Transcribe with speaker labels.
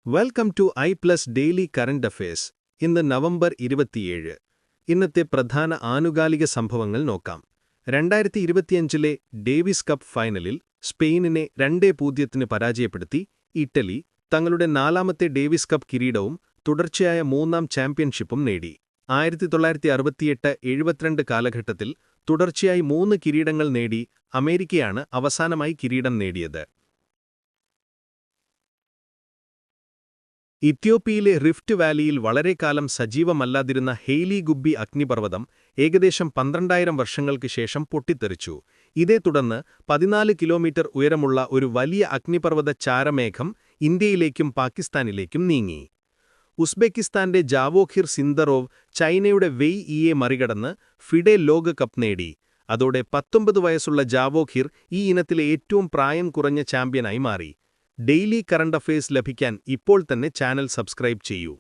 Speaker 1: Welcome to I+ daily current affairs. ഇന്ന് November 27. ഇന്നത്തെ പ്രധാന ആനുകാലിക സംഭവങ്ങൾ നോക്കാം. 2025-ലെ ഡേവിസ് കപ്പ് ഫൈനലിൽ സ്പെയിനിനെ 2-0 പരാജയപ്പെടുത്തി ഇറ്റലി തങ്ങളുടെ 4ാമത്തെ ഡേവിസ് കപ്പ് കിരീടവും തുടർച്ചയായ 3ാം ചാമ്പ്യൻഷിപ്പും നേടി. 1968-72 കാലഘട്ടത്തിൽ തുടർച്ചയായി 3 കിരീടങ്ങൾ നേടി അമേരിക്കയാണ് അവസാനമായി കിരീടം നേടിയത്. ഇത്യോപ്യയിലെ റിഫ്റ്റ് വാലിയിൽ വളരെക്കാലം സജീവമല്ലാതിരുന്ന ഹെയ്ലി ഗുബ്ബി അഗ്നിപർവ്വതം ഏകദേശം 12,000 വർഷങ്ങൾക്ക് ശേഷം പൊട്ടിത്തെറിച്ചു. ഇതേ തുടർന്ന് 14 കിലോമീറ്റർ ഉയരമുള്ള ഒരു വലിയ അഗ്നിപർവ്വത ചാരമേഘം ഇന്ത്യയിലേക്കും പാകിസ്ഥാനിലേക്കും നീങ്ങി. ഉസ്ബെക്കിസ്ഥാന്റെ ജാവോഖിർ സിന്ദറോവ് ചൈനയുടെ വെയ് ഇയെ മറികടന്ന് ഫിഡെ ലോകകപ്പ് നേടി. അതോടെ 19 വയസ്സുള്ള ജാവോഖിർ ഈ ഇനത്തിലെ ഏറ്റവും പ്രായം കുറഞ്ഞ ചാമ്പ്യനായി മാറി. ഡെയിലി കറന്റ് അഫയേഴ്സ് ലഭിക്കാൻ ഇപ്പോൾ തന്നെ ചാനൽ സബ്സ്ക്രൈബ് ചെയ്യൂ.